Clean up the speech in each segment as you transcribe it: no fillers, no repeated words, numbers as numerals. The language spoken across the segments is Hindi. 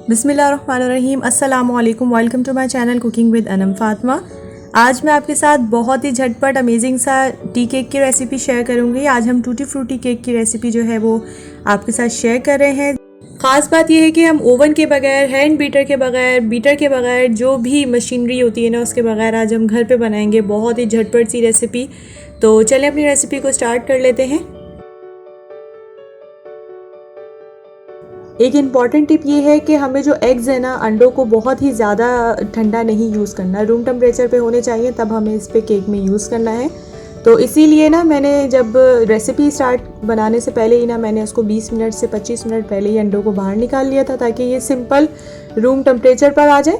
बिस्मिल्लाहिर्रहमानिर्रहीम, अस्सलामुअलैकुम। Welcome to my channel cooking with Anam Fatima. आज मैं आपके साथ बहुत ही झटपट अमेजिंग सा टी केक की रेसिपी शेयर करूंगी। आज हम टूटी फ्रूटी केक की रेसिपी जो है वो आपके साथ शेयर कर रहे हैं। ख़ास बात यह है कि हम ओवन के बगैर, हैंड बीटर के बगैर, जो भी मशीनरी होती है ना उसके बगैर आज हम घर पे बनाएंगे बहुत ही झटपट सी रेसिपी। तो चलें अपनी रेसिपी को स्टार्ट कर लेते हैं। एक इम्पॉर्टेंट टिप ये है कि हमें जो एग्स है ना, अंडों को बहुत ही ज़्यादा ठंडा नहीं यूज़ करना, रूम टेम्परेचर पे होने चाहिए, तब हमें इस पे केक में यूज़ करना है। तो इसीलिए ना मैंने जब रेसिपी स्टार्ट बनाने से पहले ही ना मैंने उसको 20 मिनट से 25 मिनट पहले ही अंडों को बाहर निकाल लिया था, ताकि ये सिंपल रूम टेम्परेचर पर आ जाए।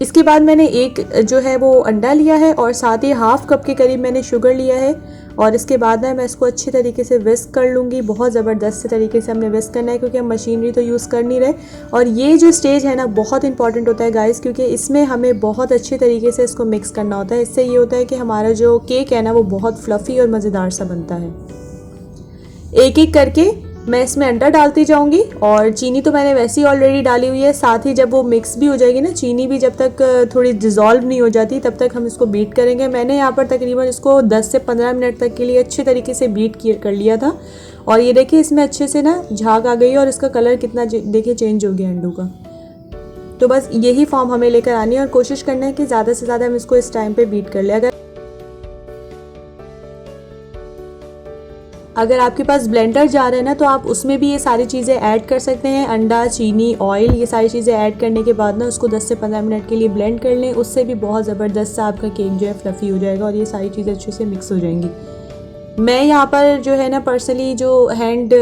इसके बाद मैंने एक जो है वो अंडा लिया है और साथ ही हाफ़ कप के करीब मैंने शुगर लिया है। और इसके बाद ना मैं इसको अच्छी तरीके से विस्क कर लूँगी। बहुत ज़बरदस्त से तरीके से हमने विस्क करना है, क्योंकि हम मशीनरी तो यूज़ कर नहीं रहे। और ये जो स्टेज है ना बहुत इंपॉर्टेंट होता है गाइस, क्योंकि इसमें हमें बहुत अच्छे तरीके से इसको मिक्स करना होता है। इससे ये होता है कि हमारा जो केक है ना वो बहुत फ्लफ़ी और मज़ेदार सा बनता है। एक एक करके मैं इसमें अंडा डालती जाऊंगी, और चीनी तो मैंने वैसे ही ऑलरेडी डाली हुई है। साथ ही जब वो मिक्स भी हो जाएगी ना, चीनी भी जब तक थोड़ी डिज़ोल्व नहीं हो जाती तब तक हम इसको बीट करेंगे। मैंने यहाँ पर तकरीबन इसको 10 से 15 मिनट तक के लिए अच्छे तरीके से बीट कर लिया था। और ये देखिए इसमें अच्छे से ना झाग आ गई है और इसका कलर कितना देखिए चेंज हो गया अंडों का। तो बस यही फॉर्म हमें लेकर आनी है और कोशिश करना है कि ज़्यादा से ज़्यादा हम इसको इस टाइम पर बीट कर लें। अगर आपके पास ब्लेंडर जार है ना, तो आप उसमें भी ये सारी चीज़ें ऐड कर सकते हैं। अंडा, चीनी, ऑयल, ये सारी चीज़ें ऐड करने के बाद ना उसको 10 से 15 मिनट के लिए ब्लेंड कर लें। उससे भी बहुत ज़बरदस्त सा आपका केक जो है फ्लफ़ी हो जाएगा और ये सारी चीज़ें अच्छे से मिक्स हो जाएंगी। मैं यहाँ पर जो है ना पर्सनली जो हैंड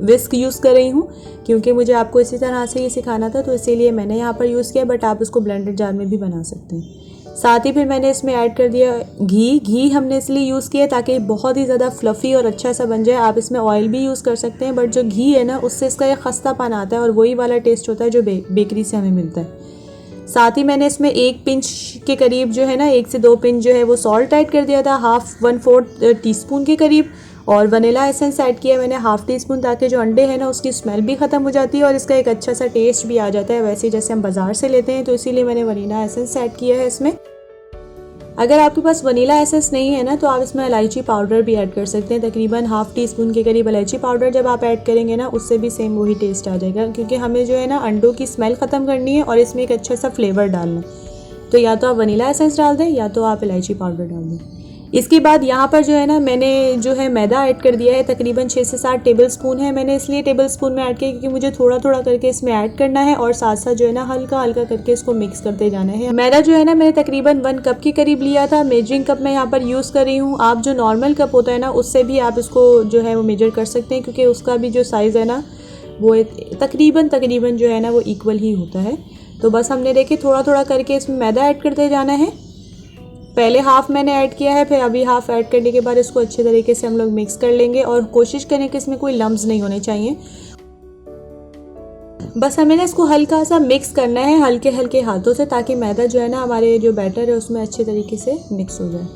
विस्क यूज़ कर रही हूँ, क्योंकि मुझे आपको इसी तरह से ये सिखाना था, तो इसीलिए मैंने यहाँ पर यूज़ किया। बट आप इसको ब्लेंडर जार में भी बना सकते हैं। साथ ही फिर मैंने इसमें ऐड कर दिया घी हमने इसलिए यूज़ किया ताकि बहुत ही ज़्यादा फ्लफ़ी और अच्छा सा बन जाए। आप इसमें ऑयल भी यूज़ कर सकते हैं, बट जो घी है ना उससे इसका एक खस्तापन आता है और वही वाला टेस्ट होता है जो बेकरी से हमें मिलता है। साथ ही मैंने इसमें 1 पिंच के करीब जो है ना, 1 से 2 पिंच जो है वो सॉल्ट ऐड कर दिया था, 1/4 टीस्पून के करीब। और वनीला एसेंस ऐड किया मैंने 1/2 टीस्पून, ताकि जो अंडे हैं ना उसकी स्मेल भी ख़त्म हो जाती है और इसका एक अच्छा सा टेस्ट भी आ जाता है, वैसे जैसे हम बाज़ार से लेते हैं। तो इसीलिए मैंने वनीला एसेंस ऐड किया है इसमें। अगर आपके पास वनीला एसेंस नहीं है ना, तो आप इसमें इलायची पाउडर भी ऐड कर सकते हैं। तकरीबन 1/2 टीस्पून के करीब इलायची पाउडर जब आप ऐड करेंगे ना, उससे भी सेम वही टेस्ट आ जाएगा, क्योंकि हमें जो है ना अंडों की स्मेल ख़त्म करनी है और इसमें एक अच्छा सा फ्लेवर डालना है। तो या तो आप वनीला एसेंस डाल दें या तो आप इलायची पाउडर डाल दें। इसके बाद यहाँ पर जो है ना मैंने जो है मैदा ऐड कर दिया है। तकरीबन 6 से 7 टेबल स्पून है। मैंने इसलिए टेबल स्पून में ऐड किया क्योंकि मुझे थोड़ा थोड़ा करके इसमें ऐड करना है और साथ साथ जो है ना हल्का हल्का करके इसको मिक्स करते जाना है। मैदा जो है ना मैंने तकरीबन 1 कप के करीब लिया था। मेजरिंग कप मैं यहाँ पर यूज़ कर रही हूँ। आप जो नॉर्मल कप होता है ना उससे भी आप इसको जो है वो मेजर कर सकते हैं, क्योंकि उसका भी जो साइज़ है ना वो तकरीबन जो है ना वो इक्वल ही होता है। तो बस हमने देखिए थोड़ा थोड़ा करके इसमें मैदा ऐड करते जाना है। पहले हाफ मैंने ऐड किया है, फिर अभी हाफ ऐड करने के बाद इसको अच्छे तरीके से हम लोग मिक्स कर लेंगे और कोशिश करें कि इसमें कोई लम्स नहीं होने चाहिए। बस हमें ना इसको हल्का सा मिक्स करना है हल्के हल्के हाथों से, ताकि मैदा जो है ना हमारे जो बैटर है उसमें अच्छे तरीके से मिक्स हो जाए।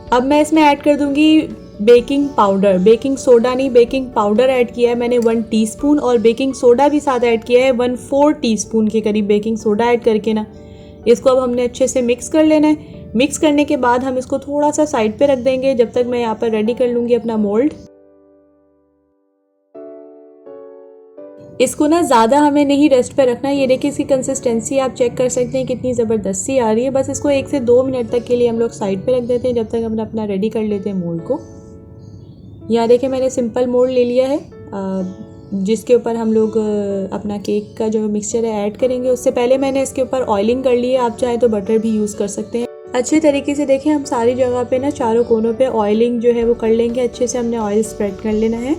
अब मैं इसमें ऐड कर दूंगी बेकिंग पाउडर। बेकिंग सोडा नहीं, बेकिंग पाउडर ऐड किया है मैंने 1 टीस्पून, और बेकिंग सोडा भी साथ ऐड किया है 1/4 टीस्पून के करीब बेकिंग सोडा ऐड करके ना इसको अब हमने अच्छे से मिक्स कर लेना है। मिक्स करने के बाद हम इसको थोड़ा सा साइड पे रख देंगे जब तक मैं यहाँ पर रेडी कर लूँगी अपना मोल्ड। इसको ना ज़्यादा हमें नहीं रेस्ट पे रखना। ये देखिए इसकी कंसिस्टेंसी आप चेक कर सकते हैं कितनी ज़बरदस्त सी आ रही है। बस इसको 1 से 2 मिनट तक के लिए हम लोग साइड पे रख देते हैं जब तक हम अपना रेडी कर लेते हैं मोल्ड को। यहाँ देखिए मैंने सिंपल मोल्ड ले लिया है, जिसके ऊपर हम लोग अपना केक का जो मिक्सचर है ऐड करेंगे। उससे पहले मैंने इसके ऊपर ऑयलिंग कर ली है। आप चाहें तो बटर भी यूज़ कर सकते हैं। अच्छे तरीके से देखिए हम सारी जगह पे ना चारों कोनों पे ऑयलिंग जो है वो कर लेंगे। अच्छे से हमने ऑयल स्प्रेड कर लेना है।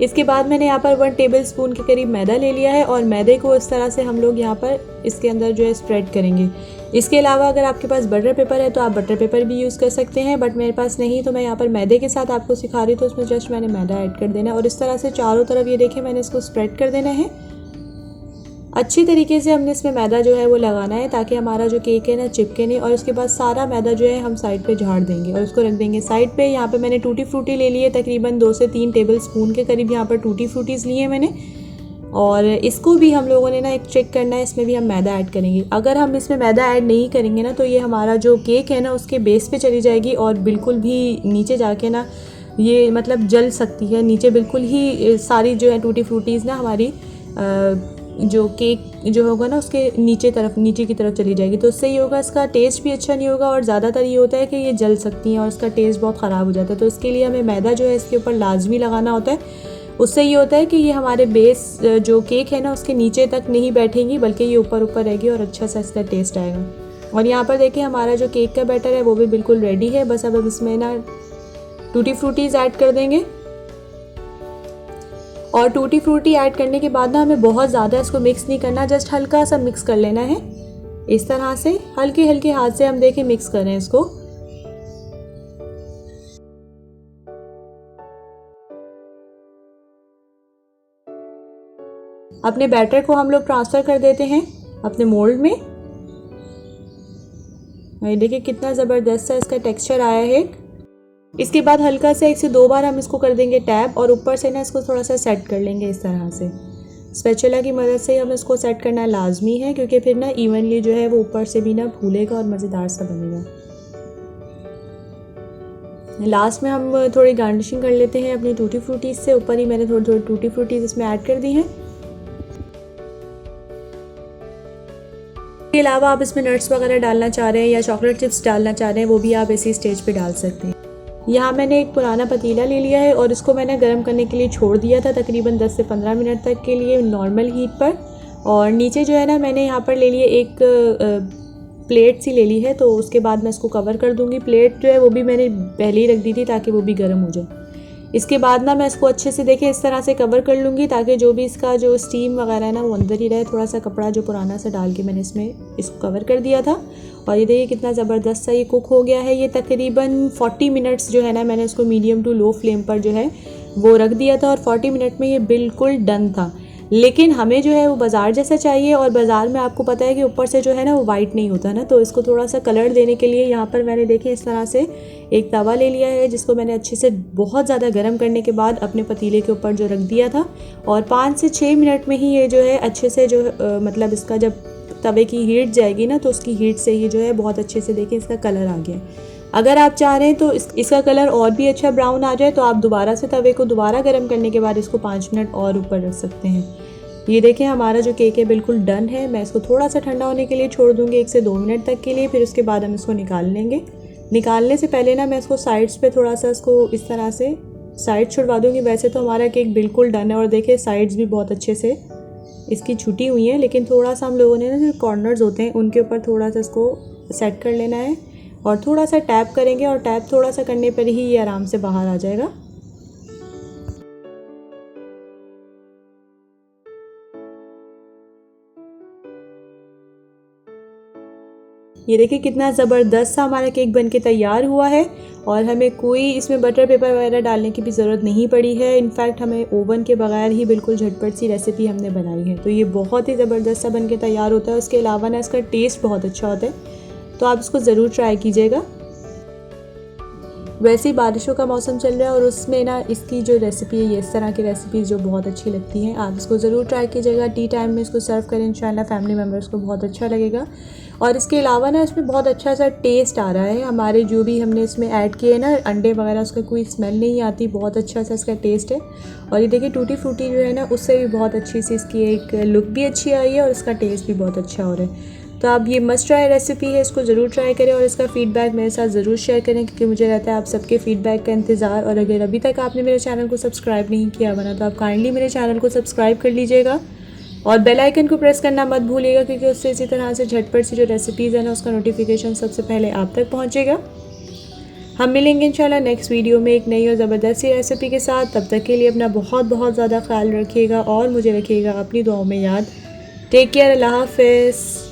इसके बाद मैंने यहाँ पर 1 टेबल स्पून के करीब मैदा ले लिया है और मैदे को इस तरह से हम लोग यहाँ पर इसके अंदर जो है स्प्रेड करेंगे। इसके अलावा अगर आपके पास बटर पेपर है तो आप बटर पेपर भी यूज़ कर सकते हैं, बट मेरे पास नहीं, तो मैं यहाँ पर मैदे के साथ आपको सिखा रही हूँ। तो उसमें जस्ट मैंने मैदा ऐड कर देना है और इस तरह से चारों तरफ ये देखिए मैंने इसको स्प्रेड कर देना है। अच्छी तरीके से हमने इसमें मैदा जो है वो लगाना है ताकि हमारा जो केक है ना चिपके नहीं, और उसके बाद सारा मैदा जो है हम साइड पे झाड़ देंगे और उसको रख देंगे साइड पे। यहाँ पे मैंने टूटी फ्रूटी ले ली है, तकरीबन 2 से 3 टेबल स्पून के करीब यहाँ पर टूटी फ्रूटीज़ लिए हैं मैंने। और इसको भी हम लोगों ने ना एक चेक करना है, इसमें भी हम मैदा ऐड करेंगे। अगर हम इसमें मैदा ऐड नहीं करेंगे ना तो ये हमारा जो केक है ना उसके बेस पे चली जाएगी और बिल्कुल भी नीचे जाके ना ये मतलब जल सकती है नीचे, बिल्कुल ही सारी जो है टूटी फ्रूटीज़ ना हमारी जो केक जो होगा ना उसके नीचे की तरफ चली जाएगी। तो उससे ये होगा, इसका टेस्ट भी अच्छा नहीं होगा और ज़्यादातर ये होता है कि ये जल सकती हैं और इसका टेस्ट बहुत ख़राब हो जाता है। तो इसके लिए हमें मैदा जो है इसके ऊपर लाजमी लगाना होता है। उससे ये होता है कि ये हमारे बेस जो केक है ना उसके नीचे तक नहीं बैठेंगी, बल्कि ये ऊपर ऊपर रहेगी और अच्छा सा इसका टेस्ट आएगा। और यहाँ पर देखिए हमारा जो केक का बैटर है वो भी बिल्कुल रेडी है। बस अब इसमें ना टूटी फ्रूटीज़ ऐड कर देंगे और टूटी फ्रूटी ऐड करने के बाद ना हमें बहुत ज़्यादा इसको मिक्स नहीं करना, जस्ट हल्का सा मिक्स कर लेना है। इस तरह से हल्के हल्के हाथ से हम देखें मिक्स करें इसको। अपने बैटर को हम लोग ट्रांसफ़र कर देते हैं अपने मोल्ड में। ये देखिए कितना ज़बरदस्त सा इसका टेक्सचर आया है। इसके बाद हल्का से 1 से 2 बार हम इसको कर देंगे टैप और ऊपर से ना इसको थोड़ा सा सेट कर लेंगे इस तरह से। स्पैचुला की मदद से हम इसको सेट करना लाजमी है, क्योंकि फिर ना इवनली जो है वो ऊपर से भी ना फूलेगा और मज़ेदार सा बनेगा। लास्ट में हम थोड़ी गार्निशिंग कर लेते हैं अपनी टूटी फ्रूटीज़ से। ऊपर ही मैंने थोड़ी थोड़ी टूटी फ्रूटीज़ इसमें ऐड कर दी हैं। इसके अलावा आप इसमें नट्स वगैरह डालना चाह रहे हैं या चॉकलेट चिप्स डालना चाह रहे हैं वो भी आप इसी स्टेज पे डाल सकते हैं। यहाँ मैंने एक पुराना पतीला ले लिया है और इसको मैंने गर्म करने के लिए छोड़ दिया था तकरीबन 10 से 15 मिनट तक के लिए नॉर्मल हीट पर। और नीचे जो है ना मैंने यहाँ पर ले लिए एक प्लेट सी ले ली है, तो उसके बाद मैं इसको कवर कर दूँगी। प्लेट जो है वो भी मैंने पहले ही रख दी थी ताकि वो भी गर्म हो जाए। इसके बाद ना मैं इसको अच्छे से देखें इस तरह से कवर कर लूँगी ताकि जो भी इसका जो स्टीम वगैरह है ना वो अंदर ही रहे। थोड़ा सा कपड़ा जो पुराना सा डाल के मैंने इसमें इसको कवर कर दिया था। और ये देखिए कितना ज़बरदस्त सा ये कुक हो गया है। ये तकरीबन 40 मिनट्स जो है ना मैंने इसको मीडियम टू लो फ्लेम पर जो है वो रख दिया था और 40 मिनट में ये बिल्कुल डन था। लेकिन हमें जो है वो बाज़ार जैसा चाहिए, और बाज़ार में आपको पता है कि ऊपर से जो है ना वो वाइट नहीं होता ना, तो इसको थोड़ा सा कलर देने के लिए यहाँ पर मैंने देखिए इस तरह से एक तवा ले लिया है जिसको मैंने अच्छे से बहुत ज़्यादा गर्म करने के बाद अपने पतीले के ऊपर जो रख दिया था। और 5 से 6 मिनट में ही ये जो है अच्छे से जो मतलब इसका जब तवे की हीट जाएगी ना तो उसकी हीट से ही जो है बहुत अच्छे से देखिए इसका कलर आ गया। अगर आप चाह रहे हैं तो इसका कलर और भी अच्छा ब्राउन आ जाए तो आप दोबारा से तवे को दोबारा गर्म करने के बाद इसको 5 मिनट और ऊपर रख सकते हैं। ये देखें हमारा जो केक है बिल्कुल डन है। मैं इसको थोड़ा सा ठंडा होने के लिए छोड़ दूँगी 1 से 2 मिनट तक के लिए, फिर उसके बाद हम इसको निकाल लेंगे। निकालने से पहले ना मैं इसको साइड्स पे थोड़ा सा इसको इस तरह से साइड छुड़वा दूँगी। वैसे तो हमारा केक बिल्कुल डन है और देखिए साइड्स भी बहुत अच्छे से इसकी छुटी हुई हैं, लेकिन थोड़ा सा हम लोगों ने ना जो कॉर्नर्स होते हैं उनके ऊपर थोड़ा सा इसको सेट कर लेना है और थोड़ा सा टैप करेंगे और टैप थोड़ा सा करने पर ही ये आराम से बाहर आ जाएगा। ये देखिए कितना ज़बरदस्त सा हमारा केक बनके तैयार हुआ है और हमें कोई इसमें बटर पेपर वगैरह डालने की भी ज़रूरत नहीं पड़ी है। इनफैक्ट हमें ओवन के बगैर ही बिल्कुल झटपट सी रेसिपी हमने बनाई है। तो ये बहुत ही ज़बरदस्त सा बनके तैयार होता है। उसके अलावा ना इसका टेस्ट बहुत अच्छा होता है, तो आप इसको ज़रूर ट्राई कीजिएगा। वैसे ही बारिशों का मौसम चल रहा है और उसमें ना इसकी जो रेसिपी है ये इस तरह की रेसिपीज़ जो बहुत अच्छी लगती हैं, आप इसको ज़रूर ट्राई कीजिएगा। टी टाइम में इसको सर्व करें, इंशाल्लाह फैमिली मेम्बर्स को बहुत अच्छा लगेगा। और इसके अलावा ना इसमें बहुत अच्छा सा टेस्ट आ रहा है। हमारे जो भी हमने इसमें ऐड किए ना अंडे वगैरह, उसका कोई स्मेल नहीं आती, बहुत अच्छा सा इसका टेस्ट है। और ये देखिए टूटी फ्रूटी जो है ना उससे भी बहुत अच्छी सी इसकी एक लुक भी अच्छी आई है और इसका टेस्ट भी बहुत अच्छा हो रहा है। तो आप ये मस्ट ट्राई रेसिपी है, इसको ज़रूर ट्राई करें और इसका फ़ीडबैक मेरे साथ ज़रूर शेयर करें, क्योंकि मुझे रहता है आप सबके फ़ीडबैक का इंतज़ार। और अगर अभी तक आपने मेरे चैनल को सब्सक्राइब नहीं किया बना तो आप काइंडली मेरे चैनल को सब्सक्राइब कर लीजिएगा और बेल आइकन को प्रेस करना मत भूलिएगा, क्योंकि उससे इसी तरह से झटपट सी जो रेसिपीज़ है ना उसका नोटिफिकेशन सबसे पहले आप तक पहुँचेगा। हम मिलेंगे इंशाल्लाह नेक्स्ट वीडियो में एक नई और ज़बरदस्त सी रेसिपी के साथ। तब तक के लिए अपना बहुत बहुत ज़्यादा ख्याल रखिएगा और मुझे रखिएगा अपनी दुआओं में याद। टेक केयर, अल्लाह हाफ़िज़।